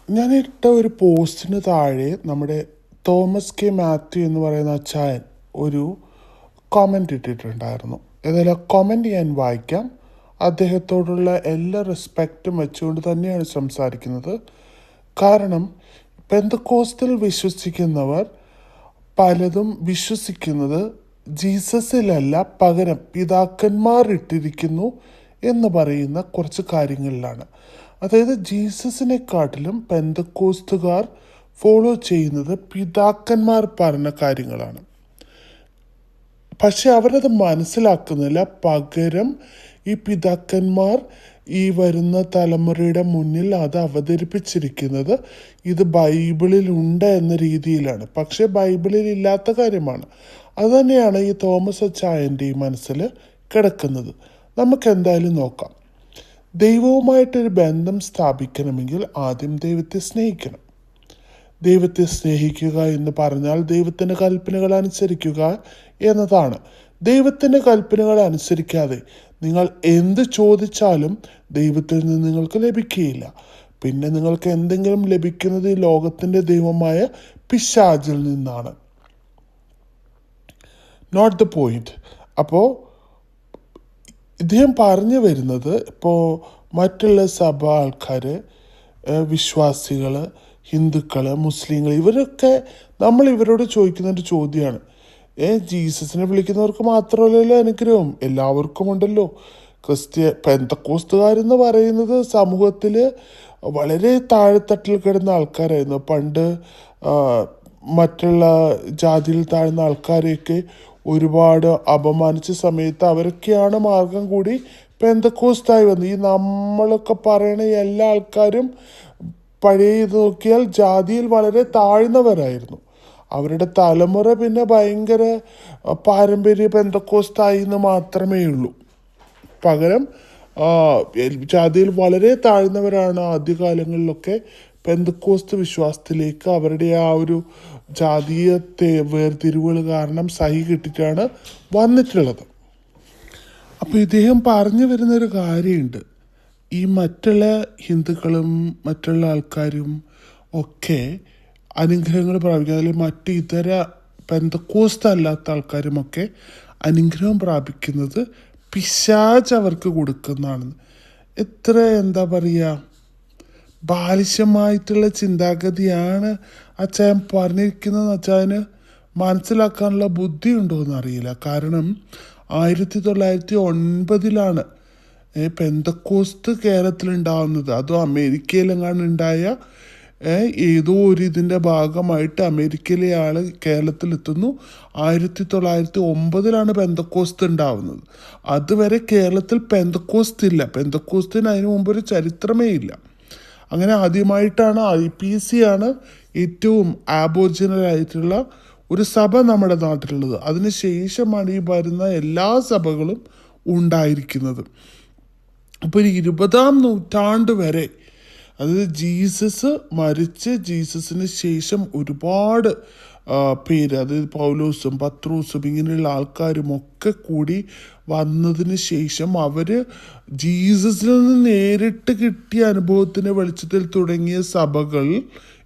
ഞാൻ ഇട്ട ഒരു പോസ്റ്റിന് താഴെ നമ്മുടെ തോമസ് കെ മാത്യു എന്ന് പറയുന്ന അച്ചായൻ ഒരു കമൻ്റ് ഇട്ടിട്ടുണ്ടായിരുന്നു. ഏതായാലും ആ കമൻ്റ് ഞാൻ വായിക്കാം. അദ്ദേഹത്തോടുള്ള എല്ലാ റെസ്പെക്റ്റും വെച്ചുകൊണ്ട് തന്നെയാണ് സംസാരിക്കുന്നത്. കാരണം പെന്തക്കോസ്തിൽ വിശ്വസിക്കുന്നവർ പലതും വിശ്വസിക്കുന്നത് ജീസസിലല്ല, പകരം പിതാക്കന്മാർ ഇട്ടിരിക്കുന്നു എന്ന് പറയുന്ന കുറച്ച് കാര്യങ്ങളിലാണ്. അതായത് ജീസസിനെക്കാട്ടിലും പെന്തക്കോസ്തുകാർ ഫോളോ ചെയ്യുന്നത് പിതാക്കന്മാർ പറഞ്ഞ കാര്യങ്ങളാണ്. പക്ഷെ അവരത് മനസ്സിലാക്കുന്നില്ല. പകരം ഈ പിതാക്കന്മാർ ഈ വരുന്ന തലമുറയുടെ മുന്നിൽ അത് അവതരിപ്പിച്ചിരിക്കുന്നത് ഇത് ബൈബിളിൽ ഉണ്ട് എന്ന രീതിയിലാണ്. പക്ഷെ ബൈബിളിൽ ഇല്ലാത്ത കാര്യമാണ്. അതുതന്നെയാണ് ഈ തോമസ് അച്ചായൻ്റെ ഈ മനസ്സിൽ കിടക്കുന്നത്. നമുക്ക് എന്തായാലും നോക്കാം. ദൈവവുമായിട്ടൊരു ബന്ധം സ്ഥാപിക്കണമെങ്കിൽ ആദ്യം ദൈവത്തെ സ്നേഹിക്കണം. ദൈവത്തെ സ്നേഹിക്കുക എന്ന് പറഞ്ഞാൽ ദൈവത്തിൻ്റെ കൽപ്പനകൾ അനുസരിക്കുക എന്നതാണ്. ദൈവത്തിൻ്റെ കൽപ്പനകൾ അനുസരിക്കാതെ നിങ്ങൾ എന്ത് ചോദിച്ചാലും ദൈവത്തിൽ നിന്ന് നിങ്ങൾക്ക് ലഭിക്കുകയില്ല. പിന്നെ നിങ്ങൾക്ക് എന്തെങ്കിലും ലഭിക്കുന്നത് ഈ ലോകത്തിൻ്റെ ദൈവമായ പിശാചിൽ നിന്നാണ്. Note the point. അപ്പോൾ ഇദ്ദേഹം പറഞ്ഞു വരുന്നത്, ഇപ്പോൾ മറ്റുള്ള സഭ ആൾക്കാർ, വിശ്വാസികൾ, ഹിന്ദുക്കൾ, മുസ്ലിങ്ങൾ, ഇവരൊക്കെ നമ്മൾ ഇവരോട് ചോദിക്കുന്നൊരു ചോദ്യമാണ്, ജീസസിനെ വിളിക്കുന്നവർക്ക് മാത്രമല്ലല്ലോ അനുഗ്രഹം, എല്ലാവർക്കും ഉണ്ടല്ലോ. പെന്തക്കോസ്തുകാരെന്ന് പറയുന്നത് സമൂഹത്തിൽ വളരെ താഴെത്തട്ടിൽ കിടന്ന ആൾക്കാരായിരുന്നു. പണ്ട് മറ്റുള്ള ജാതിയിൽ താഴ്ന്ന ആൾക്കാരെയൊക്കെ ഒരുപാട് അപമാനിച്ച സമയത്ത് അവരൊക്കെയാണ് മാർഗം കൂടി പെന്തക്കോസ്തായി വന്നത്. ഈ നമ്മളൊക്കെ പറയണ എല്ലാ ആൾക്കാരും പഴയ ഇത് നോക്കിയാൽ ജാതിയിൽ വളരെ താഴ്ന്നവരായിരുന്നു. അവരുടെ തലമുറ പിന്നെ ഭയങ്കര പാരമ്പര്യ പെന്തക്കോസ്തായി എന്ന് മാത്രമേ ഉള്ളൂ. പകരം ജാതിയിൽ വളരെ താഴ്ന്നവരാണ് ആദ്യകാലങ്ങളിലൊക്കെ പെന്തക്കോസ്ത് വിശ്വാസത്തിലേക്ക് അവരുടെ ആ ഒരു ജാതീയത്തെ വേർതിരിവുകൾ കാരണം സഹി കിട്ടിയിട്ടാണ് വന്നിട്ടുള്ളത്. അപ്പോൾ ഇദ്ദേഹം പറഞ്ഞു വരുന്നൊരു കാര്യമുണ്ട്. ഈ മറ്റുള്ള ഹിന്ദുക്കളും മറ്റുള്ള ആൾക്കാരും ഒക്കെ അനുഗ്രഹങ്ങൾ പ്രാപിക്കുക, അതിൽ മറ്റ് ഇതര പെന്തക്കോസ്ത് അല്ലാത്ത ആൾക്കാരുമൊക്കെ അനുഗ്രഹം പ്രാപിക്കുന്നത് പിശാച് അവർക്ക് കൊടുക്കുന്നതാണെന്ന്. എത്ര എന്താ പറയുക, ബാലിശമായിട്ടുള്ള ചിന്താഗതിയാണ് അച്ചായൻ പറഞ്ഞിരിക്കുന്നത്. അച്ചായന് മനസ്സിലാക്കാനുള്ള ബുദ്ധി ഉണ്ടോ എന്നറിയില്ല. കാരണം 1909 പെന്തക്കോസ്ത് കേരളത്തിലുണ്ടാവുന്നത്. അതും അമേരിക്കയിലെങ്ങാണ്ട് ഉണ്ടായ ഏതോ ഒരു ഇതിൻ്റെ ഭാഗമായിട്ട് അമേരിക്കയിലെ ആൾ കേരളത്തിലെത്തുന്നു. 1909 പെന്തക്കോസ്ത് ഉണ്ടാവുന്നത്. അതുവരെ കേരളത്തിൽ പെന്തക്കോസ്ത് ഇല്ല. പെന്തക്കോസ്തിന് അതിനു മുമ്പൊരു ചരിത്രമേ ഇല്ല. അങ്ങനെ ആദ്യമായിട്ടാണ് IPC ആണ് ഏറ്റവും ആബോർജിനൽ ആയിട്ടുള്ള ഒരു സഭ നമ്മുടെ നാട്ടിലുള്ളത്. അതിനുശേഷമാണ് ഈ വരുന്ന എല്ലാ സഭകളും ഉണ്ടായിരിക്കുന്നത്. അപ്പോൾ 20-ാം നൂറ്റാണ്ട് വരെ, അതായത് ജീസസ് മരിച്ച് ജീസസിന് ശേഷം ഒരുപാട് പേര്, അതായത് പൗലോസും പത്രോസും ഇങ്ങനെയുള്ള ആൾക്കാരും ഒക്കെ കൂടി വന്നതിന് ശേഷം അവർ ജീസസിൽ നിന്ന് നേരിട്ട് കിട്ടിയ അനുഭവത്തിൻ്റെ വെളിച്ചത്തിൽ തുടങ്ങിയ സഭകൾ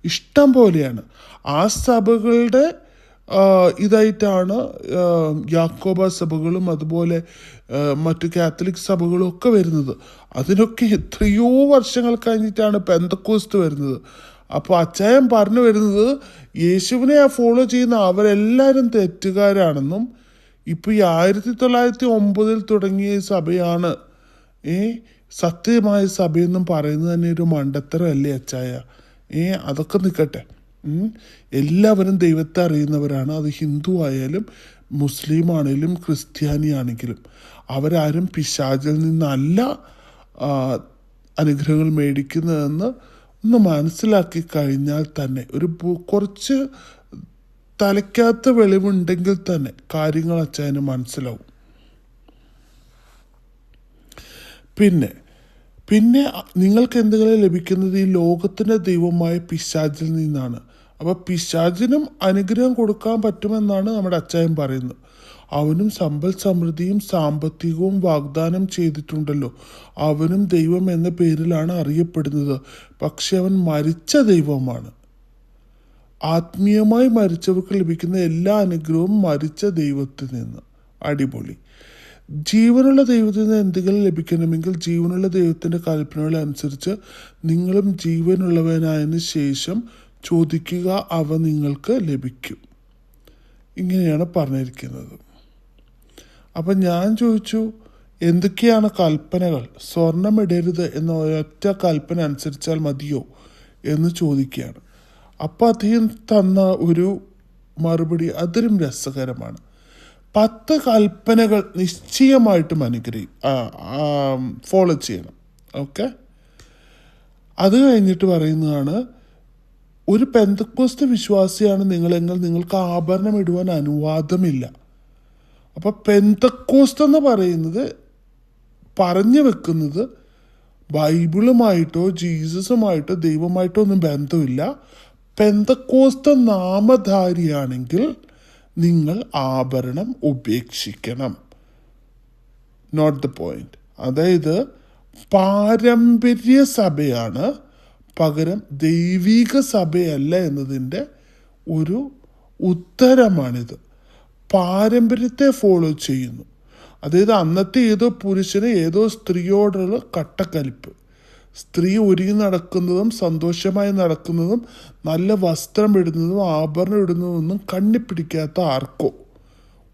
ഇഷ്ടം പോലെയാണ്. ആ സഭകളുടെ ഇതായിട്ടാണ് യാക്കോബ സഭകളും അതുപോലെ മറ്റു കാത്തലിക് സഭകളും ഒക്കെ വരുന്നത്. അതിനൊക്കെ എത്രയോ വർഷങ്ങൾ കഴിഞ്ഞിട്ടാണ് പെന്തക്കോസ്ത് വരുന്നത്. അപ്പോൾ അച്ചായൻ പറഞ്ഞു വരുന്നത് യേശുവിനെ ഫോളോ ചെയ്യുന്ന അവരെല്ലാവരും തെറ്റുകാരാണെന്നും ഇപ്പോൾ ഈ 1909 തുടങ്ങിയ സഭയാണ് സത്യമായ സഭയെന്നും പറയുന്നത് തന്നെ ഒരു മണ്ടത്തരമല്ലേ അച്ചായ? അതൊക്കെ നിൽക്കട്ടെ. എല്ലാവരും ദൈവത്തെ അറിയുന്നവരാണ്. അത് ഹിന്ദു ആയാലും മുസ്ലിം ആണെങ്കിലും ക്രിസ്ത്യാനി ആണെങ്കിലും അവരാരും പിശാചിൽ നിന്നല്ല അനുഗ്രഹങ്ങൾ മേടിക്കുന്നതെന്ന് ഒന്ന് മനസ്സിലാക്കി കഴിഞ്ഞാൽ തന്നെ, ഒരു കുറച്ച് തലയ്ക്കകത്ത് വെളിവുണ്ടെങ്കിൽ തന്നെ കാര്യങ്ങൾ അച്ചായന് മനസ്സിലാവും. പിന്നെ നിങ്ങൾക്ക് എന്തെങ്കിലും ലഭിക്കുന്നത് ഈ ലോകത്തിൻ്റെ ദൈവമായ പിശാചിൽ നിന്നാണ്. അപ്പോൾ പിശാചിനും അനുഗ്രഹം കൊടുക്കാൻ പറ്റുമെന്നാണ് നമ്മുടെ അച്ചായൻ പറയുന്നത്. അവനും സമ്പൽ സമൃദ്ധിയും സാമ്പത്തികവും വാഗ്ദാനം ചെയ്തിട്ടുണ്ടല്ലോ. അവനും ദൈവം എന്ന പേരിലാണ് അറിയപ്പെടുന്നത്. പക്ഷെ അവൻ മരിച്ച ദൈവമാണ്. ആത്മീയമായി മരിച്ചവർക്ക് ലഭിക്കുന്ന എല്ലാ അനുഗ്രഹവും മരിച്ച ദൈവത്തിൽ നിന്ന്. അടിപൊളി. ജീവനുള്ള ദൈവത്തിൽ നിന്ന് എന്തെങ്കിലും ലഭിക്കണമെങ്കിൽ ജീവനുള്ള ദൈവത്തിൻ്റെ കൽപ്പനകൾ അനുസരിച്ച് നിങ്ങളും ജീവനുള്ളവനായതിനു ശേഷം ചോദിക്കുക, അവ നിങ്ങൾക്ക് ലഭിക്കും. ഇങ്ങനെയാണ് പറഞ്ഞിരിക്കുന്നത്. അപ്പം ഞാൻ ചോദിച്ചു, എന്തൊക്കെയാണ് കൽപ്പനകൾ? സ്വർണ്ണമിടരുത് എന്ന ഒറ്റ കൽപ്പന അനുസരിച്ചാൽ മതിയോ എന്ന് ചോദിക്കുകയാണ്. അപ്പം അദ്ദേഹം തന്ന ഒരു മറുപടി അതിലും രസകരമാണ്. 10 കൽപ്പനകൾ നിശ്ചയമായിട്ടും ഫോളോ ചെയ്യണം. ഓക്കെ. അത് കഴിഞ്ഞിട്ട് പറയുന്നതാണ്, ഒരു പെന്തക്കോസ്ത് വിശ്വാസിയാണ് നിങ്ങളെങ്കിൽ നിങ്ങൾക്ക് ആഭരണം ഇടുവാൻ അനുവാദമില്ല. അപ്പം പെന്തക്കോസ്ത് എന്ന് പറയുന്നത് പറഞ്ഞു വെക്കുന്നത് ബൈബിളുമായിട്ടോ ജീസസുമായിട്ടോ ദൈവമായിട്ടോ ഒന്നും ബന്ധമില്ല. പെന്തക്കോസ്ത് നാമധാരിയാണെങ്കിൽ നിങ്ങൾ ആഭരണം ഉപേക്ഷിക്കണം. Note the point. അതായത് പാരമ്പര്യ സഭയാണ്, പകരം ദൈവിക സഭയല്ല എന്നതിൻ്റെ ഒരു ഉത്തരമാണിത്. പാരമ്പര്യത്തെ ഫോളോ ചെയ്യുന്നു. അതായത് അന്നത്തെ ഏതോ പുരുഷന് ഏതോ സ്ത്രീയോടുള്ള കട്ടക്കലിപ്പ്. സ്ത്രീ ഒരുങ്ങി നടക്കുന്നതും സന്തോഷമായി നടക്കുന്നതും നല്ല വസ്ത്രം ഇടുന്നതും ആഭരണം ഇടുന്നതൊന്നും കണ്ണിപ്പിടിക്കാത്ത ആർക്കോ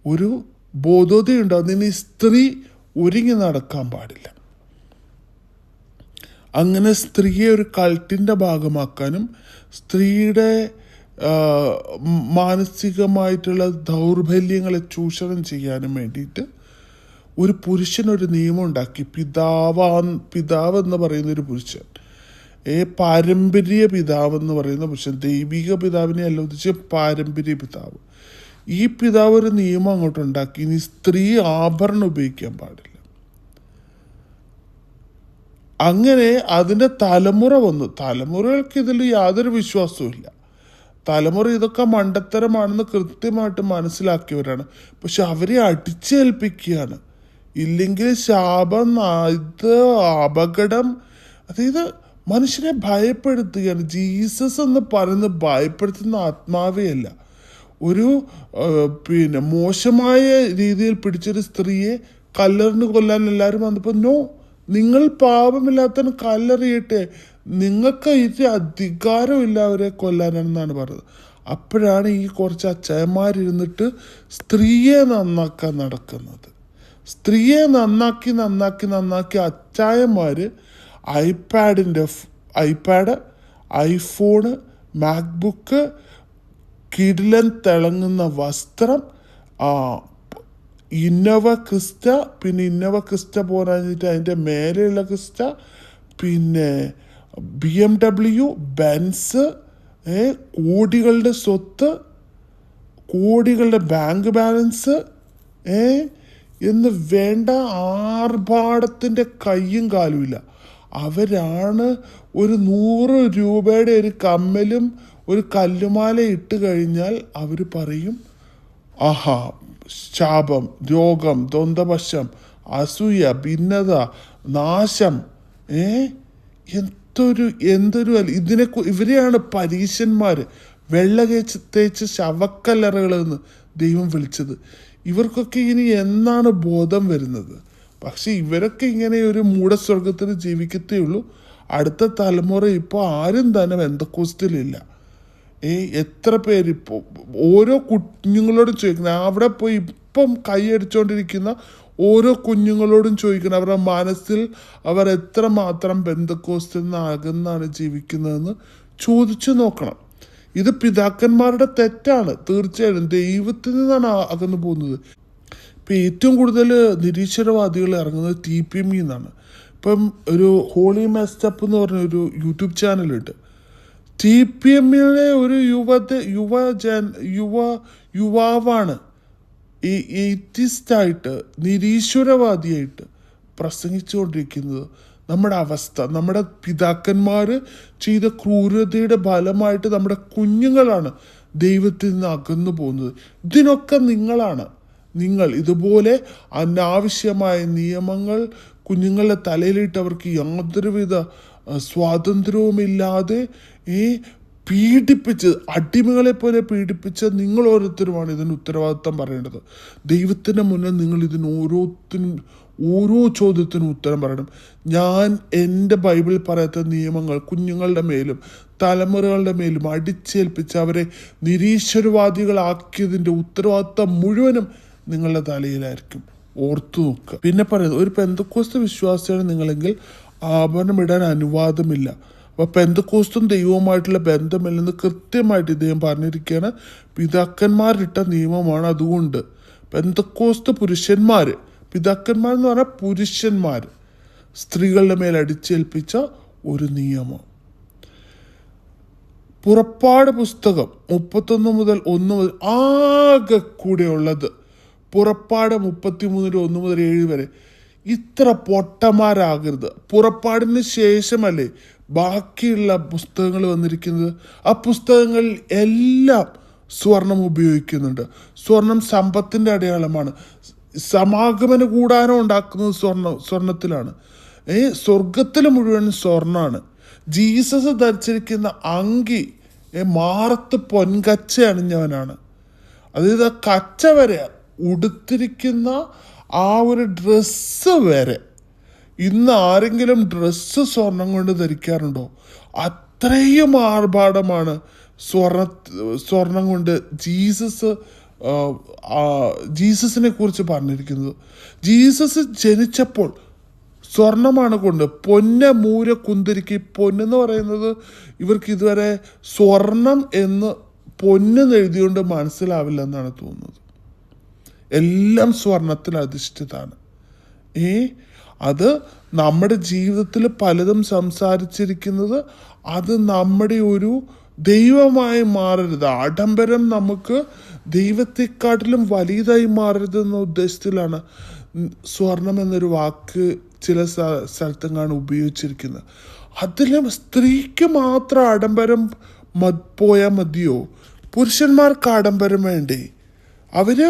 ഒരു ബോധോദയുണ്ടാവും, ഇനി സ്ത്രീ ഒരുങ്ങി നടക്കാൻ പാടില്ല. അങ്ങനെ സ്ത്രീയെ ഒരു കൾട്ടിൻ്റെ ഭാഗമാക്കാനും സ്ത്രീയുടെ മാനസികമായിട്ടുള്ള ദൗർബല്യങ്ങളെ ചൂഷണം ചെയ്യാനും വേണ്ടിയിട്ട് ഒരു പുരുഷനൊരു നിയമം ഉണ്ടാക്കി. പിതാവ് എന്ന് പറയുന്ന ഒരു പുരുഷൻ, പാരമ്പര്യ പിതാവ് എന്ന് പറയുന്ന പുരുഷൻ, ദൈവിക പിതാവിനെ അല്ല ഉദ്ദേശിച്ച പാരമ്പര്യ പിതാവ്. ഈ പിതാവ് ഒരു നിയമം അങ്ങോട്ട് ഉണ്ടാക്കി, ഇനി സ്ത്രീ ആഭരണം ഉപയോഗിക്കാൻ പാടില്ല. അങ്ങനെ അതിൻ്റെ തലമുറ വന്നു. തലമുറകൾക്ക് ഇതിൽ യാതൊരു വിശ്വാസവും ഇല്ല. തലമുറ ഇതൊക്കെ മണ്ടത്തരമാണെന്ന് കൃത്യമായിട്ട് മനസ്സിലാക്കിയവരാണ്. പക്ഷെ അവരെ അടിച്ചേൽപ്പിക്കുകയാണ്. ഇല്ലെങ്കിൽ ശാപം, ഇത് അപകടം. അതായത് മനുഷ്യരെ ഭയപ്പെടുത്തുകയാണ്. ജീസസ് എന്ന് പറയുന്നത് ഭയപ്പെടുത്തുന്ന ആത്മാവേ അല്ല. ഒരു മോശമായ രീതിയിൽ പിടിച്ചൊരു സ്ത്രീയെ കല്ലെറിഞ്ഞ് കൊല്ലാൻ എല്ലാവരും വന്നപ്പോൾ നോ, നിങ്ങൾ പാപമില്ലാത്തവന് കല്ലെറിയട്ടെ, നിങ്ങൾക്ക് ഇത് അധികാരമില്ല അവരെ കൊല്ലാനെന്നാണ് പറഞ്ഞത്. അപ്പോഴാണ് ഈ കുറച്ച് അച്ചായന്മാരിരുന്നിട്ട് സ്ത്രീയെ നന്നാക്കാൻ നടക്കുന്നത്. സ്ത്രീയെ നന്നാക്കി അച്ചായന്മാർ ഐപാഡ്, ഐഫോണ്, മാക്ബുക്ക്, കിടിലൻ തിളങ്ങുന്ന വസ്ത്രം, ഇന്നോവ ക്രിസ്റ്റ, പിന്നെ ഇന്നോവ ക്രിസ്റ്റ പോരാഞ്ഞിട്ട് അതിൻ്റെ മേലെയുള്ള ക്രിസ്റ്റ, പിന്നെ BMW, ബെൻസ്, കോടികളുടെ സ്വത്ത്, കോടികളുടെ ബാങ്ക് ബാലൻസ് എന്ന് വേണ്ട ആർഭാടത്തിൻ്റെ കയ്യും കാലുമില്ല. അവരാണ് ഒരു 100 രൂപയുടെ ഒരു കമ്മലും ഒരു കല്ലുമാല ഇട്ട് കഴിഞ്ഞാൽ അവർ പറയും, ആഹാ, ശാപം, രോഗം, ദ്വന്ദ്വവശം, അസൂയ, ഭിന്നത, നാശം, എന്തൊരു ഇവരെയാണ് പരീശന്മാർ, വെള്ള തേച്ച് ശവക്കല്ലറകളെന്ന് ദൈവം വിളിച്ചത്. ഇവർക്കൊക്കെ ഇനി എന്നാണ് ബോധം വരുന്നത്? പക്ഷെ ഇവരൊക്കെ ഇങ്ങനെ ഒരു മൂഢസ്വർഗത്തിൽ ജീവിക്കത്തേ ഉള്ളൂ. അടുത്ത തലമുറ ഇപ്പോൾ ആരും തന്നെ പെന്തക്കോസ്തിലില്ല. എത്ര പേരിപ്പോൾ ഓരോ കുഞ്ഞുങ്ങളോടും ചോദിക്കുന്നത്, അവിടെ പോയി ഇപ്പം കൈയടിച്ചുകൊണ്ടിരിക്കുന്ന ഓരോ കുഞ്ഞുങ്ങളോടും ചോദിക്കണം അവരുടെ മനസ്സിൽ അവർ എത്രമാത്രം പെന്തക്കോസ്തിൽ നിന്ന് അകന്നാണ് ജീവിക്കുന്നതെന്ന് ചോദിച്ചു നോക്കണം. ഇത് പിതാക്കന്മാരുടെ തെറ്റാണ്. തീർച്ചയായിട്ടും ദൈവത്തിൽ നിന്നാണ് അകന്നു പോകുന്നത്. ഇപ്പം ഏറ്റവും കൂടുതൽ നിരീശ്വരവാദികൾ ഇറങ്ങുന്നത് TPM എന്നാണ്. ഇപ്പം ഒരു ഹോളി മെസ്റ്റപ്പ് എന്ന് പറഞ്ഞൊരു യൂട്യൂബ് ചാനലുണ്ട്. TPMയുടെ ഒരു യുവാവാണ് ഈ എയ്ത്തിസ്റ്റായിട്ട് നിരീശ്വരവാദിയായിട്ട് പ്രസംഗിച്ചുകൊണ്ടിരിക്കുന്നത്. നമ്മുടെ അവസ്ഥ, നമ്മുടെ പിതാക്കന്മാർ ചെയ്ത ക്രൂരതയുടെ ഫലമായിട്ട് നമ്മുടെ കുഞ്ഞുങ്ങളാണ് ദൈവത്തിൽ നിന്ന് അകന്നു പോകുന്നത്. ഇതിനൊക്കെ നിങ്ങളാണ്. നിങ്ങൾ ഇതുപോലെ അനാവശ്യമായ നിയമങ്ങൾ കുഞ്ഞുങ്ങളുടെ തലയിലിട്ട് അവർക്ക് യാതൊരുവിധ സ്വാതന്ത്ര്യവുമില്ലാതെ പീഡിപ്പിച്ച് അടിമകളെ പോലെ പീഡിപ്പിച്ച നിങ്ങൾ ഓരോരുത്തരുമാണ് ഇതിന് ഉത്തരവാദിത്തം പറയേണ്ടത്. ദൈവത്തിൻ്റെ മുന്നിൽ നിങ്ങൾ ഇതിന് ഓരോ ചോദ്യത്തിനും ഉത്തരം പറയണം. ഞാൻ എൻ്റെ ബൈബിളിൽ പറയാത്ത നിയമങ്ങൾ കുഞ്ഞുങ്ങളുടെ മേലും തലമുറകളുടെ മേലും അടിച്ചേൽപ്പിച്ച് അവരെ നിരീശ്വരവാദികളാക്കിയതിൻ്റെ ഉത്തരവാദിത്തം മുഴുവനും നിങ്ങളുടെ തലയിലായിരിക്കും. ഓർത്തു നോക്കുക. പിന്നെ പറയുന്നത്, ഒരു പെന്തക്കോസ്ത് വിശ്വാസിയാണ് നിങ്ങളെങ്കിൽ ആഭരണമിടാൻ അനുവാദമില്ല. അപ്പോൾ പെന്തക്കോസ്തും ദൈവവുമായിട്ടുള്ള ബന്ധമില്ലെന്ന് കൃത്യമായിട്ട് ഇദ്ദേഹം പറഞ്ഞിരിക്കുകയാണ്. പിതാക്കന്മാരിട്ട നിയമമാണ്. അതുകൊണ്ട് പെന്തക്കോസ്ത് പുരുഷന്മാർ, പിതാക്കന്മാർ എന്ന് പറഞ്ഞാൽ പുരുഷന്മാർ, സ്ത്രീകളുടെ മേൽ അടിച്ചേൽപ്പിച്ച ഒരു നിയമം. പുറപ്പാട് പുസ്തകം 31 മുതൽ 1 മുതൽ ആകെ കൂടെ ഉള്ളത് പുറപ്പാട് 33 1 മുതൽ 7 വരെ. ഇത്ര പൊട്ടന്മാരാകരുത്. പുറപ്പാടിന് ശേഷമല്ലേ ബാക്കിയുള്ള പുസ്തകങ്ങൾ വന്നിരിക്കുന്നത്. ആ പുസ്തകങ്ങളിൽ എല്ലാം സ്വർണം ഉപയോഗിക്കുന്നുണ്ട്. സ്വർണം സമ്പത്തിൻ്റെ അടയാളമാണ്. സമാഗമന കൂടാരം ഉണ്ടാക്കുന്നത് സ്വർണത്തിലാണ്. സ്വർഗത്തിൽ മുഴുവൻ സ്വർണ്ണമാണ്. ജീസസ് ധരിച്ചിരിക്കുന്ന അങ്കി മാറത്ത് പൊൻകച്ച അണിഞ്ഞവനാണ്. അതായത് കച്ച വരെ ഉടുത്തിരിക്കുന്ന ആ ഒരു ഡ്രസ്സ് വരെ. ഇന്ന് ആരെങ്കിലും ഡ്രസ്സ് സ്വർണം കൊണ്ട് ധരിക്കാറുണ്ടോ? അത്രയും ആർഭാടമാണ് സ്വർണം കൊണ്ട് ജീസസിനെ കുറിച്ച് പറഞ്ഞിരിക്കുന്നത്. ജീസസ് ജനിച്ചപ്പോൾ സ്വർണമാണ് കൊണ്ട് പൊന്ന മൂര കുന്തിരിക്ക്. പൊന്നെന്ന് പറയുന്നത് ഇവർക്ക് ഇതുവരെ സ്വർണം എന്ന് പൊന്നെന്ന് എഴുതിയോണ്ട് മനസ്സിലാവില്ല എന്നാണ് തോന്നുന്നത്. എല്ലാം സ്വർണത്തിൽ അധിഷ്ഠിതമാണ്. അത് നമ്മുടെ ജീവിതത്തിൽ പലതും സംസാരിച്ചിരിക്കുന്നത് അത് നമ്മുടെ ഒരു ദൈവമായി മാറരുത്. ആഡംബരം നമുക്ക് ദൈവത്തെക്കാട്ടിലും വലിയതായി മാറരുതെന്ന ഉദ്ദേശത്തിലാണ് സ്വർണം എന്നൊരു വാക്ക് ചില സ്ഥലത്തെങ്ങാണ് ഉപയോഗിച്ചിരിക്കുന്നത്. അതിലും സ്ത്രീക്ക് മാത്രം ആഡംബരം പോയാൽ മതിയോ? പുരുഷന്മാർക്ക് ആഡംബരം വേണ്ടേ? അവര്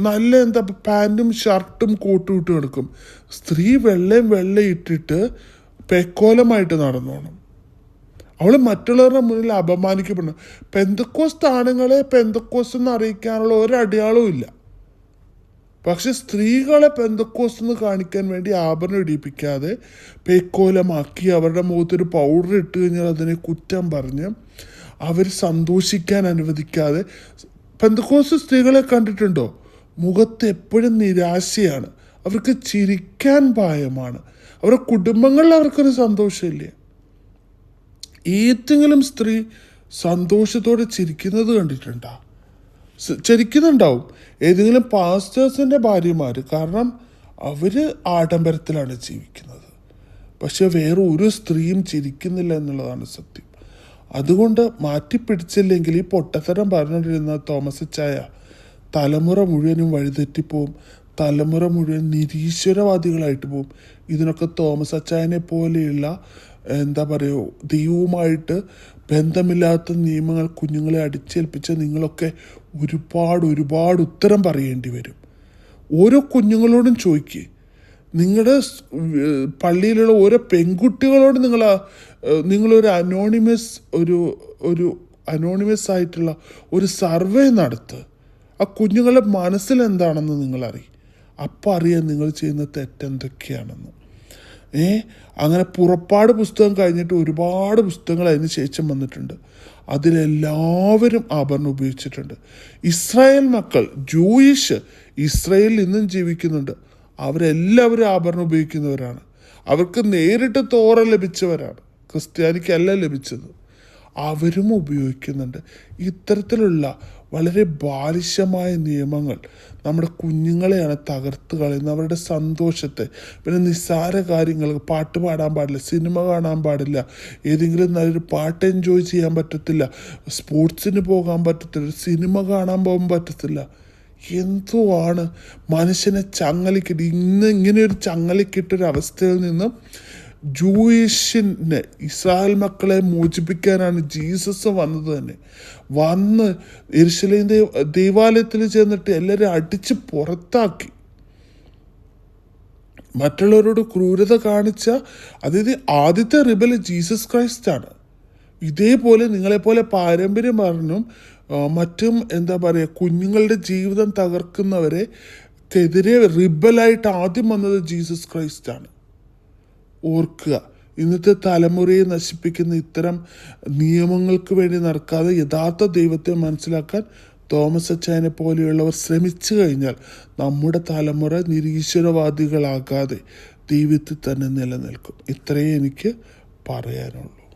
നല്ല പാൻറ്റും ഷർട്ടും കോട്ടും ഇട്ട് കിടക്കും. സ്ത്രീ വെള്ള ഇട്ടിട്ട് പെക്കോലമായിട്ട് നടന്നോണം. അവൾ മറ്റുള്ളവരുടെ മുന്നിൽ അപമാനിക്കപ്പെടണം. പെന്തക്കോസ്ത് ആണുങ്ങളെ പെന്തക്കോസ്ത് എന്ന് അറിയിക്കാനുള്ള ഒരടയാളവും ഇല്ല. പക്ഷെ സ്ത്രീകളെ പെന്തക്കോസ്ത് എന്ന് കാണിക്കാൻ വേണ്ടി ആഭരണം ഇടിപ്പിക്കാതെ പേക്കോലമാക്കി അവരുടെ മുഖത്തൊരു പൗഡർ ഇട്ട് കഴിഞ്ഞാൽ അതിനെ കുറ്റം പറഞ്ഞ് അവർ സന്തോഷിക്കാൻ അനുവദിക്കാതെ. പെന്തക്കോസ്ത് സ്ത്രീകളെ കണ്ടിട്ടുണ്ടോ? മുഖത്ത് എപ്പോഴും നിരാശയാണ്. അവർക്ക് ചിരിക്കാൻ ഭയമാണ്. അവരുടെ കുടുംബങ്ങളിൽ അവർക്കൊരു സന്തോഷമില്ല. ഏതെങ്കിലും സ്ത്രീ സന്തോഷത്തോടെ ചിരിക്കുന്നത് കണ്ടിട്ടുണ്ടോ? ചിരിക്കുന്നുണ്ടാവും ഏതെങ്കിലും പാസ്റ്റേഴ്സിൻ്റെ ഭാര്യമാർ. കാരണം അവർ ആഡംബരത്തിലാണ് ജീവിക്കുന്നത്. പക്ഷെ വേറെ ഒരു സ്ത്രീയും ചിരിക്കുന്നില്ല എന്നുള്ളതാണ് സത്യം. അതുകൊണ്ട് മാറ്റിപ്പിടിച്ചില്ലെങ്കിൽ ഈ പൊട്ടത്തരം പറഞ്ഞുകൊണ്ടിരുന്ന തോമസ് ചായ തലമുറ മുഴുവനും വഴിതെറ്റിപ്പോവും. തലമുറ മുഴുവൻ നിരീശ്വരവാദികളായിട്ട് പോവും. ഇതിനൊക്കെ തോമസ് അച്ചായനെ പോലെയുള്ള ദൈവവുമായിട്ട് ബന്ധമില്ലാത്ത നിയമങ്ങൾ കുഞ്ഞുങ്ങളെ അടിച്ചേൽപ്പിച്ച് നിങ്ങളൊക്കെ ഒരുപാട് ഉത്തരം പറയേണ്ടി വരും. ഓരോ കുഞ്ഞുങ്ങളോടും ചോദിക്കുക. നിങ്ങളുടെ പള്ളിയിലുള്ള ഓരോ പെൺകുട്ടികളോട് നിങ്ങളൊരു അനോണിമസ് ആയിട്ടുള്ള ഒരു സർവേ നടത്തുക. ആ കുഞ്ഞുങ്ങളുടെ മനസ്സിലെന്താണെന്ന് നിങ്ങളറിയും. അപ്പം അറിയാം നിങ്ങൾ ചെയ്യുന്ന തെറ്റെന്തൊക്കെയാണെന്ന്. അങ്ങനെ പുറപ്പാട് പുസ്തകം കഴിഞ്ഞിട്ട് ഒരുപാട് പുസ്തകങ്ങൾ അതിന് ശേഷം വന്നിട്ടുണ്ട്. അതിലെല്ലാവരും ആഭരണം ഉപയോഗിച്ചിട്ടുണ്ട്. ഇസ്രായേൽ മക്കൾ, ഇസ്രായേലിൽ ഇന്നും ജീവിക്കുന്നുണ്ട്. അവരെല്ലാവരും ആഭരണം ഉപയോഗിക്കുന്നവരാണ്. അവർക്ക് നേരിട്ട് തോറ ലഭിച്ചവരാണ്. ക്രിസ്ത്യാനിക്കല്ല ലഭിച്ചത്. അവരും ഉപയോഗിക്കുന്നുണ്ട്. ഇത്തരത്തിലുള്ള വളരെ ബാലിശമായ നിയമങ്ങൾ നമ്മുടെ കുഞ്ഞുങ്ങളെയാണ് തകർത്ത് കളയുന്നത്. അവരുടെ സന്തോഷത്തെ. പിന്നെ നിസ്സാര കാര്യങ്ങൾ, പാട്ട് പാടാൻ പാടില്ല, സിനിമ കാണാൻ പാടില്ല, ഏതെങ്കിലും നല്ലൊരു പാട്ട് എൻജോയ് ചെയ്യാൻ പറ്റത്തില്ല, സ്പോർട്സിന് പോകാൻ പറ്റത്തില്ല, സിനിമ കാണാൻ പോകാൻ പറ്റത്തില്ല. എന്തോ ആണ് മനുഷ്യനെ ചങ്ങലക്കിട്ട് ഇങ്ങനെയൊരു ചങ്ങലക്കിട്ടൊരവസ്ഥയിൽ നിന്നും ജൂയിഷിന് ഇസ്രായേൽ മക്കളെ മോചിപ്പിക്കാനാണ് ജീസസ് വന്നത് തന്നെ. വന്ന് യെരൂശലേം ദേവാലയത്തിൽ ചെന്നിട്ട് എല്ലാവരും അടിച്ച് പുറത്താക്കി. മറ്റുള്ളവരോട് ക്രൂരത കാണിച്ച, അതായത് ആദ്യത്തെ റിബൽ ജീസസ് ക്രൈസ്റ്റ് ആണ്. ഇതേപോലെ നിങ്ങളെപ്പോലെ പാരമ്പര്യം പറഞ്ഞും മറ്റും എന്താ പറയുക, കുഞ്ഞുങ്ങളുടെ ജീവിതം തകർക്കുന്നവരെക്കെതിരെ റിബലായിട്ട് ആദ്യം വന്നത് ജീസസ് ക്രൈസ്റ്റ് ആണ്. ഓർക്കുക, ഇന്നത്തെ തലമുറയെ നശിപ്പിക്കുന്ന ഇത്തരം നിയമങ്ങൾക്ക് വേണ്ടി നടക്കാതെ യഥാർത്ഥ ദൈവത്തെ മനസ്സിലാക്കാൻ തോമസ് അച്ചായനെ പോലെയുള്ളവർ ശ്രമിച്ചു കഴിഞ്ഞാൽ നമ്മുടെ തലമുറ നിരീശ്വരവാദികളാകാതെ ദൈവത്തിൽ തന്നെ നിലനിൽക്കും. ഇത്രയേ എനിക്ക് പറയാനുള്ളൂ.